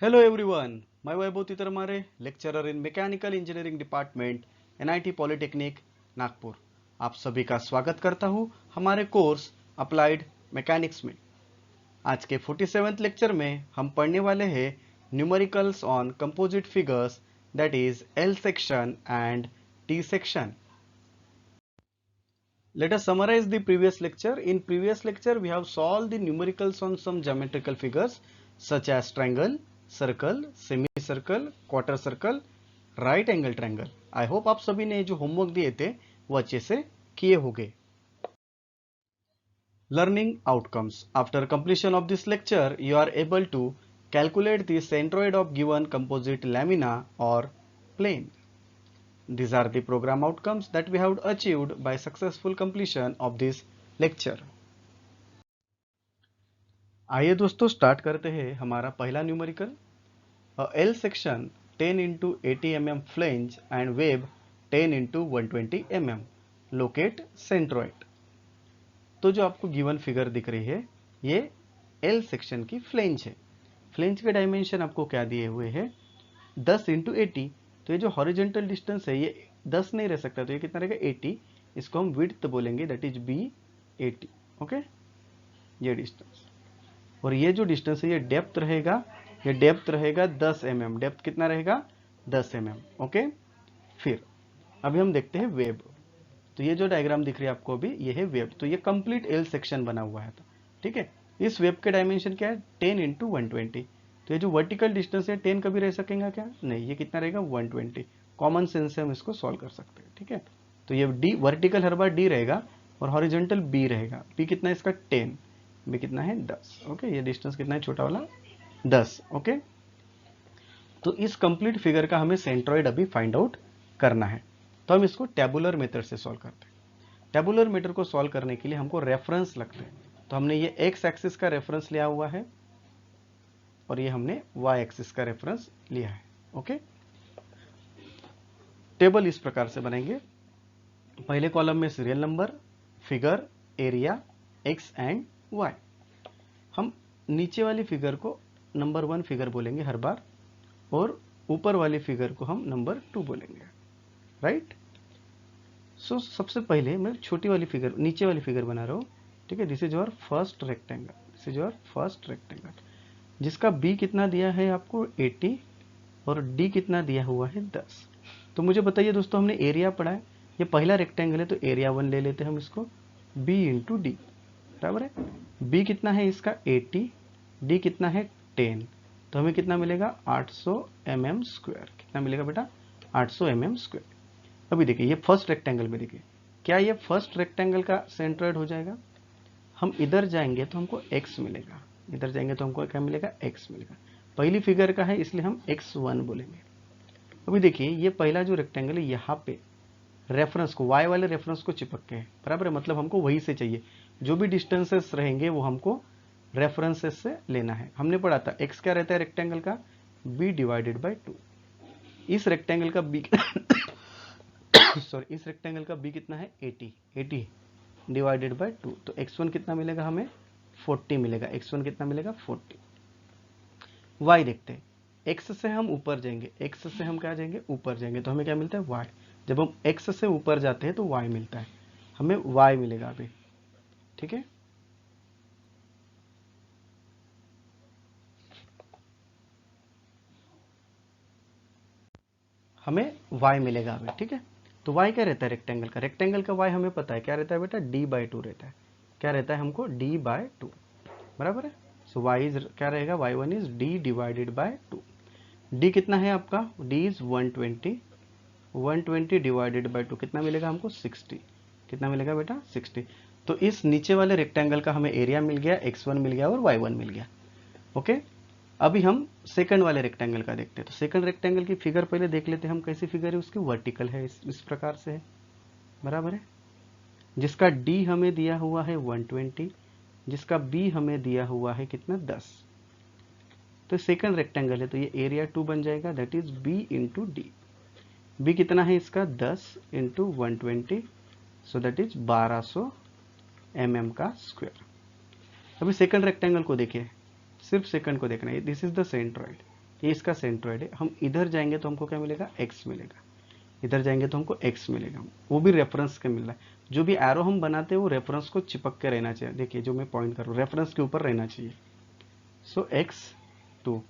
Hello everyone, my Vaibhav Titarmare, lecturer in Mechanical Engineering Department, NIT Polytechnic, Nagpur. आप सभी का स्वागत करता हूं हमारे कोर्स अप्लाइड मैकेनिक्स में। आज के 47th लेक्चर में हम पढ़ने वाले हैं numericals on composite figures, that is L section and T section. Let us summarize the previous lecture. In previous lecture, we have solved the numericals on some geometrical figures such as triangle, circle, semicircle, quarter circle, right angle triangle. I hope आप सभी ने जो homework दिए थे वो अच्छे से किए होंगे. Learning outcomes. After completion of this lecture, you are able to calculate the centroid of given composite lamina or plane. These are the program outcomes that we have achieved by successful completion of this lecture. आइए दोस्तों start करते हैं हमारा पहला numerical. L section 10 into 80 mm flange and web 10 into 120 mm. Locate centroid. तो जो आपको given figure दिख रही है ये L सेक्शन की फ्लेंज है. फ्लेंज के डायमेंशन आपको क्या दिए हुए हैं 10 इंटू 80. तो ये जो हॉरिजेंटल डिस्टेंस है ये 10 नहीं रह सकता, तो ये कितना रहेगा 80. इसको हम विड्थ बोलेंगे, दैट इज बी 80. ओके, ये डिस्टेंस. और ये जो डिस्टेंस है ये डेप्थ रहेगा, ये डेप्थ रहेगा 10 mm. डेप्थ कितना रहेगा 10 mm. ओके, फिर अभी हम देखते हैं वेब. तो ये जो डायग्राम दिख रही है आपको अभी ये है वेब. तो ये कंप्लीट एल सेक्शन बना हुआ है. ठीक है, इस वेब के डायमेंशन क्या है 10 इंटू 120. तो ये जो वर्टिकल डिस्टेंस है 10 कभी रह सकेगा क्या, नहीं, ये कितना रहेगा 120. कॉमन सेंस से हम इसको सॉल्व कर सकते हैं. ठीक है, तो ये डी वर्टिकल हर बार डी रहेगा और हॉरिजॉन्टल बी रहेगा. बी कितना है इसका 10, बी कितना है 10. ओके, ये डिस्टेंस कितना है छोटा वाला 10. ओके, तो इस कंप्लीट फिगर का हमें सेंट्रॉइड अभी फाइंड आउट करना है. तो हम इसको टेबुलर मेथड से सॉल्व करते हैं. टेबुलर मेथड को सॉल्व करने के लिए हमको रेफरेंस लगते हैं. तो हमने ये एक्स एक्सिस का रेफरेंस लिया हुआ है और ये हमने वाई एक्सिस का रेफरेंस लिया है. ओके, टेबल इस प्रकार से बनेंगे. पहले कॉलम में serial number, figure, area, X and Y. हम नीचे वाली फिगर को नंबर 1 फिगर बोलेंगे हर बार और ऊपर वाली फिगर को हम नंबर 2 बोलेंगे. राइट. सो सबसे पहले मैं छोटी वाली फिगर, नीचे वाली फिगर बना रहा हूँ. ठीक है, this is your first rectangle, this is your first rectangle जिसका बी कितना दिया है आपको 80 और डी कितना दिया हुआ है 10. तो मुझे बताइए दोस्तों, हमने एरिया पढ़ा है, ये पहला रेक्टेंगल है तो एरिया 1 ले लेते हैं हम इसको, बी इंटू डी. बराबर है, बी कितना है इसका 80, डी कितना है 10. तो हमें कितना मिलेगा 800 mm स्क्वायर. कितना मिलेगा बेटा 800 mm स्क्वायर. अभी देखिए ये फर्स्ट रेक्टेंगल में, देखिए क्या ये फर्स्ट रेक्टेंगल का सेंट्रॉइड हो जाएगा. हम इधर जाएंगे तो हमको x मिलेगा, इधर जाएंगे तो हमको क्या मिलेगा x मिलेगा. पहली फिगर का है इसलिए हम x1 बोलेंगे. अभी देखिए ये पहला जो रेक्टेंगल है यहाँ पे रेफरेंस को, y वाले रेफरेंस को चिपक के है. बराबर है, मतलब हमको वही से चाहिए. जो भी डिस्टेंसेस रहेंगे वो हमको रेफरेंसेस से लेना है. हमने पढ़ा था x क्या रहता है रेक्टेंगल का b डिवाइडेड बाई 2. इस रेक्टेंगल का b सॉरी, इस रेक्टेंगल का b कितना है 80 डिवाइडेड बाय 2. तो x1 कितना मिलेगा हमें 40 मिलेगा. x1 कितना मिलेगा 40. y देखते हैं, x से हम ऊपर जाएंगे, x से हम क्या जाएंगे ऊपर जाएंगे तो हमें क्या मिलता है y. जब हम x से ऊपर जाते हैं तो y मिलता है, हमें y मिलेगा अभी. ठीक है, हमें y मिलेगा अभी. ठीक है, तो y क्या रहता है रेक्टेंगल का, रेक्टेंगल का y हमें पता है क्या रहता है बेटा d/2 रहता है. क्या रहता है हमको d/2. बराबर है. सो y इज क्या रहेगा, y1 is d divided by 2. d कितना है आपका, d इज 120, 120 डिवाइडेड बाय 2 कितना मिलेगा हमको 60. कितना मिलेगा बेटा 60. तो इस नीचे वाले रेक्टेंगल का हमें एरिया मिल गया, x1 मिल गया और y1 मिल गया. ओके, अभी हम सेकंड वाले रेक्टेंगल का देखते हैं. तो सेकंड रेक्टेंगल की फिगर पहले देख लेते हैं हम कैसी फिगर है. उसकी वर्टिकल है, इस प्रकार से है. बराबर है, जिसका d हमें दिया हुआ है 120, जिसका b हमें दिया हुआ है कितना 10. तो सेकंड रेक्टेंगल है तो ये एरिया 2 बन जाएगा, that is b into D. b कितना है इसका 10 into 120, so that is 1200 mm का स्क्वायर. अभी सेकंड रेक्टेंगल को देखिए, सिर्फ सेकंड को देखना है. This is the centroid. ये इसका सेंट्रोइड है। हम इधर जाएंगे तो हमको क्या मिलेगा, x मिलेगा। इधर जाएंगे तो हमको x मिलेगा, वो भी रेफरेंस के मिल रहा है। जो भी एरो हम बनाते हैं वो रेफरेंस को चिपक के रहना चाहिए। देखिए जो मैं पॉइंट कर रहा हूँ रेफरेंस के ऊपर रहना चाहिए। सो x2,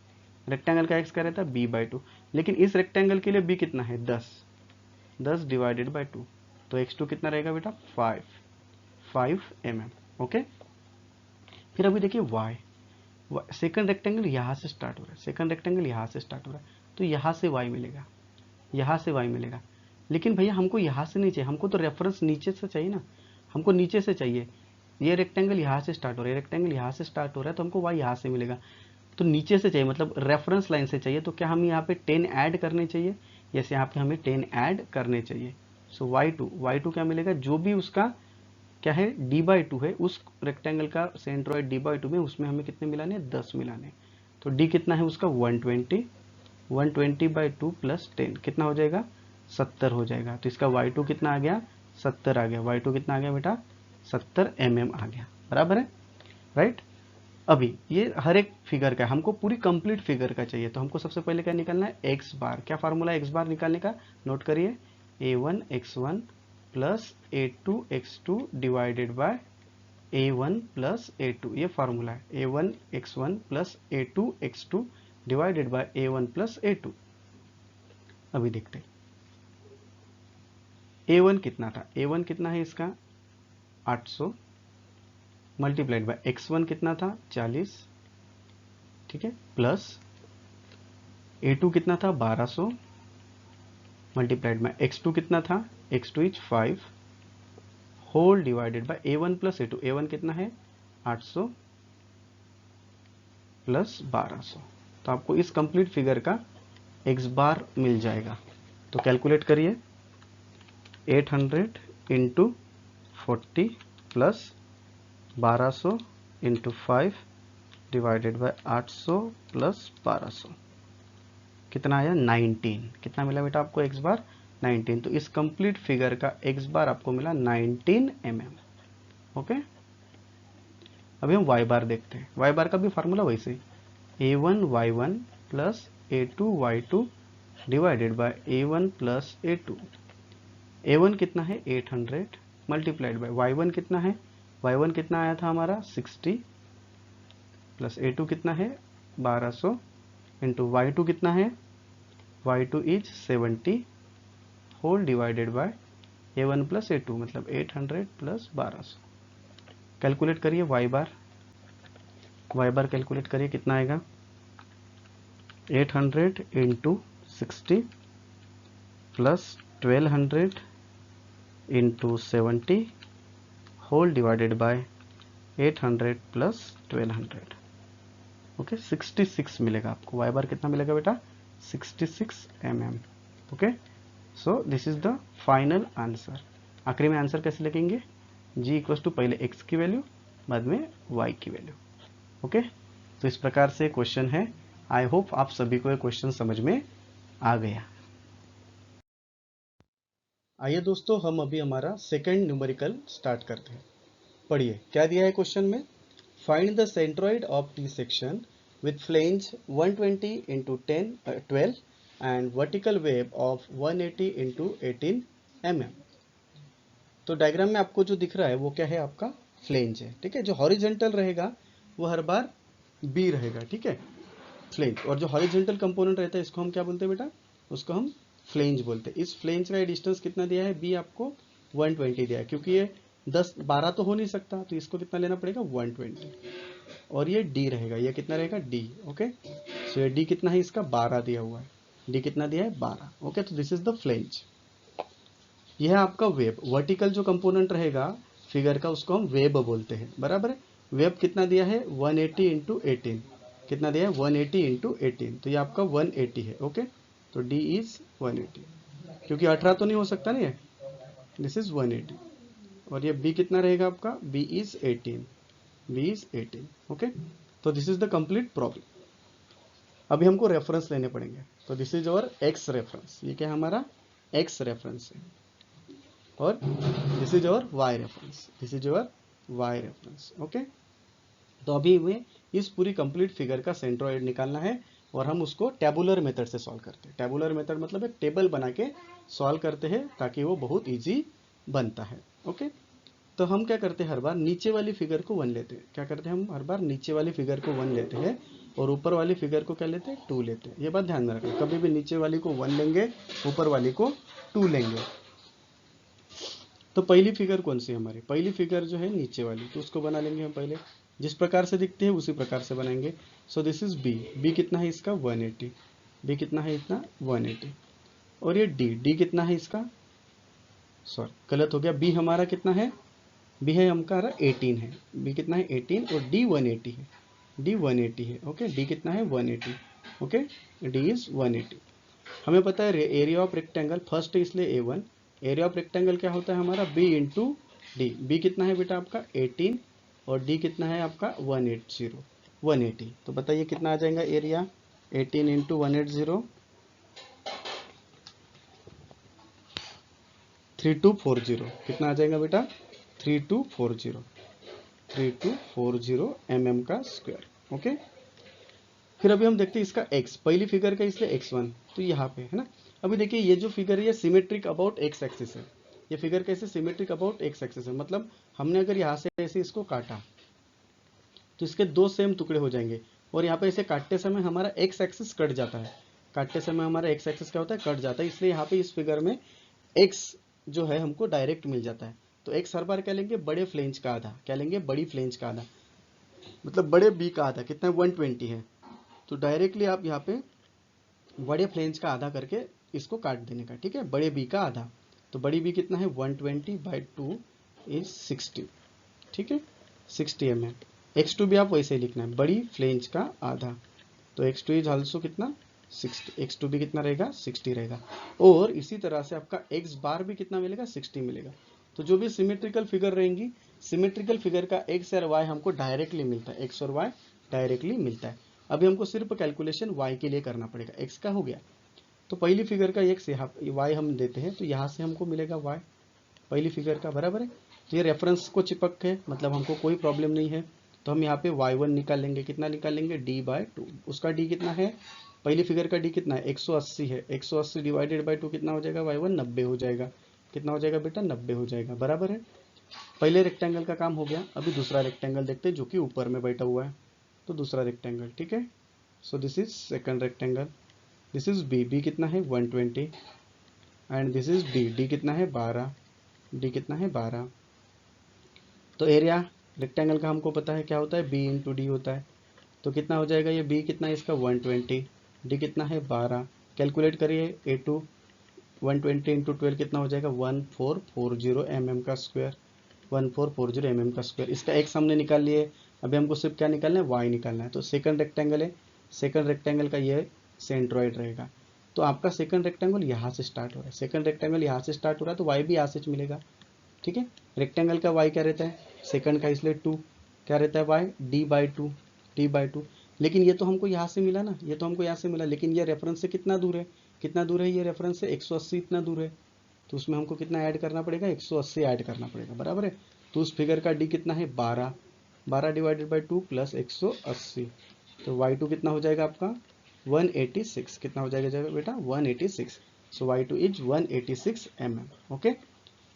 रेक्टेंगल का x क्या रहता है b/2, लेकिन इस रेक्टेंगल के लिए b कितना है 10, 10 डिवाइडेड बाई 2, तो x2 कितना रहेगा बेटा 5 mm। ओके, फिर अभी देखिए y, सेकंड रेक्टेंगल यहाँ से स्टार्ट हो रहा है, सेकंड रेक्टेंगल यहाँ से स्टार्ट हो रहा है, तो यहाँ से y मिलेगा, यहाँ से y मिलेगा। लेकिन भैया हमको यहाँ से नहीं चाहिए, हमको तो रेफरेंस नीचे से चाहिए ना, हमको नीचे से चाहिए। ये रेक्टेंगल यहाँ से स्टार्ट हो रहा है, रेक्टेंगल यहाँ से स्टार्ट हो रहा है, तो हमको y यहाँ से मिलेगा। तो नीचे से चाहिए, मतलब रेफरेंस लाइन से चाहिए। तो क्या हम यहाँ पे 10 ऐड करने चाहिए, यस यहाँ पे हमें 10 ऐड करने चाहिए। सो y2 क्या मिलेगा, जो भी उसका क्या है d/2 है, उस रेक्टेंगल का सेंट्रोइड d/2 में, उसमें हमें कितने मिलाने, 10 मिलाने। तो d कितना है उसका 120/2 प्लस 10 कितना हो जाएगा 70 हो जाएगा। तो इसका y2 कितना आ गया 70 आ गया। y2 कितना आ गया बेटा 70 mm आ गया, बराबर है, राइट। अभी ये हर एक फिगर का, हमको पूरी कंप्लीट फिगर का चाहिए। तो हमको सबसे पहले क्या निकालना है, एक्स बार। क्या फार्मूला है एक्स बार निकालने का, नोट करिए, a1x1 plus a2x2 divided by a1 plus a2, ये फार्मूला है। a1x1 plus a2x2 divided by a1 plus a2। अभी देखते हैं a1 कितना था, a1 कितना है इसका 800 मल्टीप्लाइड बाय x1 कितना था 40, ठीक है, प्लस a2 कितना था 1200 मल्टीप्लाइड बाय x2 कितना था, x2 is 5 whole divided by a1 plus a2, a1 कितना है 800 प्लस 1200। तो आपको इस कंप्लीट फिगर का x बार मिल जाएगा। तो कैलकुलेट करिए, 800 into 40 plus 1200 into 5 divided by 800 plus 1200 कितना आया 19। कितना मिला बेटा आपको x बार 19। तो इस कंप्लीट फिगर का x बार आपको मिला 19 mm। ओके, अभी हम y बार देखते हैं। y बार का भी फार्मूला वैसे a1y1 plus a2y2 divided by a1 plus a2। a1 कितना है 800 मल्टीप्लाइड बाय y1 कितना है, y1 कितना आया था हमारा 60 प्लस a2 कितना है 1200 इंटू y2 कितना है, y2 is 70 whole divided by a1 plus a2 मतलब 800 प्लस 1200। कैलकुलेट करिए y बार कैलकुलेट करिए कितना आएगा, 800 इंटू 60 प्लस 1200 into 70 whole divided by 800 plus 1200। Okay, 66 मिलेगा आपको। y बार कितना मिलेगा बेटा 66 mm। Okay, so this is the final answer. आखिरी में आंसर कैसे लिखेंगे, g इक्वल टू पहले x की वैल्यू बाद में y की वैल्यू। ओके, तो इस प्रकार से क्वेश्चन है। आई होप आप सभी को ये क्वेश्चन समझ में आ गया। आइए दोस्तों, हम अभी हमारा सेकंड न्यूमेरिकल स्टार्ट करते हैं। पढ़िए क्या दिया है क्वेश्चन में, find the centroid of T section with flange 120 into 12 and vertical wave of 180 into 18 mm। तो डायग्राम में आपको जो दिख रहा है वो क्या है, आपका फ्लेंज है, ठीक है। जो हॉरिजेंटल रहेगा वो हर बार बी रहेगा, ठीक है, फ्लेंज। और जो हॉरिजेंटल कंपोनेंट रहता है इसको हम क्या बोलते हैं बेटा, उसको हम फ्लेंज बोलते हैं। इस फ्लेंज का डिस्टेंस कितना दिया है, बी आपको 120 दिया है, क्योंकि ये 10 12 तो हो नहीं सकता, तो इसको कितना लेना पड़ेगा 120। और ये डी रहेगा, ये कितना रहेगा डी। ओके, सो ये डी कितना है इसका 12 दिया हुआ है, डी कितना दिया है 12। ओके, तो दिस इज द फ्लेंज। यह है आपका वेब। वर्टिकल जो कंपोनेंट रहेगा फिगर का उसको हम वेब बोलते हैं, बराबर है। वेब कितना दिया है 180 इंटू 18, कितना दिया है 180 इंटू 18, तो ये आपका 180 है। ओके, तो डी इज 180, क्योंकि 18 तो नहीं हो सकता ना ये, दिस इज 180। और ये बी कितना रहेगा आपका, B is 18, B is 18। Okay, तो this is the complete problem. अभी हमको रेफरेंस लेने पड़ेंगे। तो this is our X reference, ये क्या हमारा एक्स रेफरेंस है, और this is our Y reference, this is our Y reference. Okay, तो अभी हमें इस पूरी कंप्लीट फिगर का सेंट्रोइड निकालना है। और हम उसको टेबुलर मेथड से सॉल्व करते हैं। टेबुलर मेथड मतलब एक टेबल बना के सॉल्व करते हैं ताकि वो बहुत इजी बनता है। ओके, तो हम क्या करते हैं, हर बार नीचे वाली फिगर को 1 लेते हैं। क्या करते हैं, हम हर बार नीचे वाली फिगर को 1 लेते हैं और ऊपर वाली फिगर को क्या लेते हैं, 2 लेते हैं। ये बात ध्यान में रखें, कभी भी नीचे वाली को 1 लेंगे, ऊपर वाली को 2 लेंगे। तो पहली फिगर कौन सी है हमारी, पहली फिगर जो है नीचे वाली, तो उसको बना लेंगे हम पहले। जिस प्रकार से दिखती है उसी प्रकार से बनाएंगे। So this is B. B कितना है इसका, 180। बी कितना है, इतना 180। और ये डी, डी कितना है इसका, सॉरी गलत हो गया, बी हमारा कितना है, बी है हमारा 18 है। बी कितना है, 18। और डी 180 है, डी 180 है। ओके, डी कितना है, 180। Okay, D is 180। हमें पता है एरिया ऑफ रेक्टेंगल फर्स्ट है इसलिए A1। एरिया ऑफ रेक्टेंगल क्या होता है हमारा, B इंटू डी। बी कितना है बेटा आपका 18 और डी कितना है आपका 180। तो बताइए कितना आ जाएगा एरिया, 18 इंटू 180, 3240। कितना आ जाएगा बेटा, 3240 mm का स्क्वायर। ओके, फिर अभी हम देखते हैं इसका x, पहली फिगर का इसलिए x1, तो यहाँ पे है ना। अभी देखिए ये जो फिगर है ये सिमेट्रिक अबाउट x एक्सिस है। ये फिगर कैसे सिमेट्रिक अबाउट x एक्सिस है, मतलब हमने अगर यहाँ से ऐसे इसको काटा तो इसके 2 सेम टुकड़े हो जाएंगे। और यहाँ पे इसे काटते समय हमारा x एक्सिस कट जाता है, काटते समय हमारा x एक्सिस क्या होता है, कट जाता है। इसलिए यहाँ पे इस फिगर में x जो है हमको डायरेक्ट मिल जाता है। तो x हर बार क्या लेंगे, बड़े फ्लेंज का आधा। क्या लेंगे, बड़ी फ्लेंज का आधा, मतलब बड़े b का आधा कितना है, 120 है। तो डायरेक्टली आप यहाँ पे बड़े फ्लेंज का आधा करके इसको काट देने का, ठीक है, बड़े बी का आधा। तो बड़ी बी कितना है, 120/2 इज 60, ठीक है, 60 mm। x2 भी आप वैसे ही लिखना है, बड़ी फ्लेंज का आधा। तो x2 इज ऑल्सो कितना, 60। x2 भी कितना रहेगा, 60 रहेगा। और इसी तरह से आपका x बार भी कितना मिलेगा, 60 मिलेगा। तो जो भी सिमेट्रिकल फिगर रहेंगी, सिमेट्रिकल फिगर का x और y हमको डायरेक्टली मिलता है, x और y डायरेक्टली मिलता है। अभी हमको सिर्फ कैलकुलेशन y के लिए करना पड़ेगा। x का हो गया, तो पहली फिगर का x यहाँ y हम देते हैं, तो यहाँ से हमको मिलेगा y पहली फिगर का, बराबर है। तो ये रेफरेंस को चिपक है, मतलब हमको कोई प्रॉब्लम नहीं है। तो हम यहाँ पे y1 निकाल लेंगे, कितना निकाल लेंगे, d/2। उसका d कितना है, पहली फिगर का d कितना है, 180 है। 180 डिवाइडेड बाई 2 कितना हो जाएगा, y1 90 हो जाएगा। कितना हो जाएगा बेटा, 90 हो जाएगा, बराबर है। पहले रेक्टेंगल का काम हो गया। अभी दूसरा रेक्टेंगल देखते हैं जो कि ऊपर में बैठा हुआ है। तो दूसरा रेक्टेंगल, ठीक है। So this is second rectangle. This is B, B कितना है 120 and this is D, D कितना है 12, डी कितना है 12। तो एरिया रेक्टेंगल का हमको पता है क्या होता है, बी इंटू डी होता है। तो कितना हो जाएगा, ये बी कितना है इसका 120, डी कितना है 12। कैलकुलेट करिए, A2 120 इंटू 12 कितना हो जाएगा, 1440 mm का स्क्वायर, 1440 mm का स्क्वायर। इसका एक्स हमने निकाल लिए, अभी हमको सिर्फ क्या निकालना है, वाई निकालना है। तो सेकंड रेक्टेंगल है, सेकंड रेक्टेंगल का ये सेंट्रॉइड रहेगा। तो आपका सेकंड रेक्टेंगल यहाँ से स्टार्ट हो रहा है, सेकंड रेक्टेंगल यहाँ से स्टार्ट हो रहा है, तो वाई भी यहाँ से मिलेगा, ठीक है। रेक्टेंगल का वाई क्या रहता है, सेकंड का इसलिए 2, क्या रहता है वाई, d/2, d/2। लेकिन ये तो हमको यहाँ से मिला ना, ये तो हमको यहाँ से मिला, लेकिन ये रेफरेंस से कितना दूर है, कितना दूर है ये रेफरेंस से, 180 इतना दूर है। तो उसमें हमको कितना ऐड करना पड़ेगा, 180 ऐड करना पड़ेगा, बराबर है। तो उस फिगर का डी कितना है 12, 12 डिवाइडेड बाई 2 प्लस 180। तो y2 कितना हो जाएगा आपका 186। कितना हो जाएगा बेटा 186। सो y2 इज 186 mm। ओके,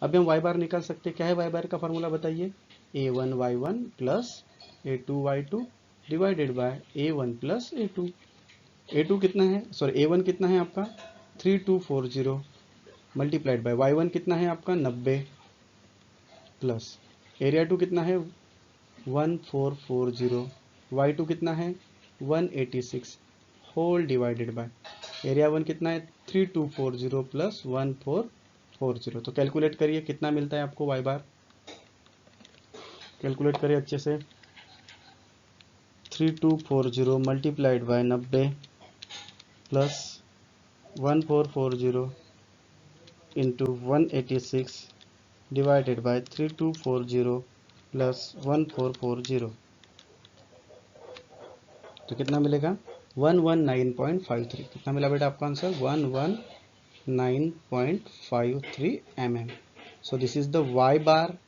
अभी हम y बार निकाल सकते हैं। क्या है y बार का फॉर्मूला बताइए, a1y1 plus a2y2 divided by a1 plus a2। a2 कितना है, सॉरी a1 कितना है आपका 3240 मल्टीप्लाइड बाय y1 कितना है आपका 90 प्लस एरिया 2 कितना है 1440, y2 कितना है 186 होल डिवाइडेड बाय एरिया 1 कितना है 3240 प्लस 1440। तो कैलकुलेट करिए कितना मिलता है आपको y बार, कैलकुलेट करिए अच्छे से। 3240 multiplied by 90 plus 1440 into 186 divided by 3240 plus 1440। तो कितना मिलेगा 119.53। कितना मिला बेटा आपका answer 119.53 mm। So this is the y bar,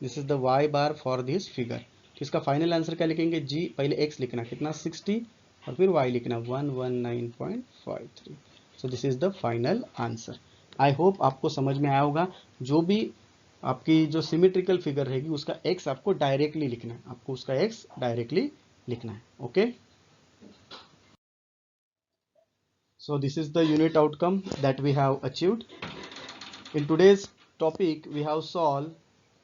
this is the y bar for this figure. तो इसका फाइनल आंसर क्या लिखेंगे जी, पहले x लिखना कितना 60 और फिर y लिखना 119.53। सो this is the final answer. I hope आपको समझ में आया होगा। जो भी आपकी जो सिमेट्रिकल फिगर रहेगी उसका x आपको डायरेक्टली लिखना है, आपको उसका x डायरेक्टली लिखना है। Okay, so this is the unit outcome that we have achieved. In today's topic we have solved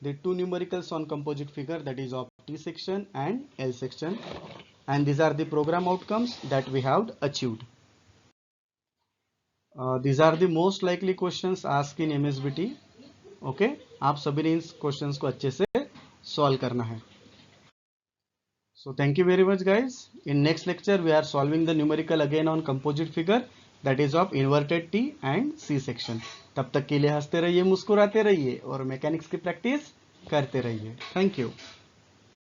the two numericals on composite figure, that is of T section and L section, and these are the program outcomes that we have achieved. These are the most likely questions asked in MSBT. Okay, आप सभी ने इन questions को अच्छे से solve करना है। So thank you very much guys. In next lecture we are solving the numerical again on composite figure, that is of inverted T and C section. तब तक के लिए हंसते रहिए, मुस्कुराते रहिए और मैकेनिक्स की प्रैक्टिस करते रहिए। Thank you.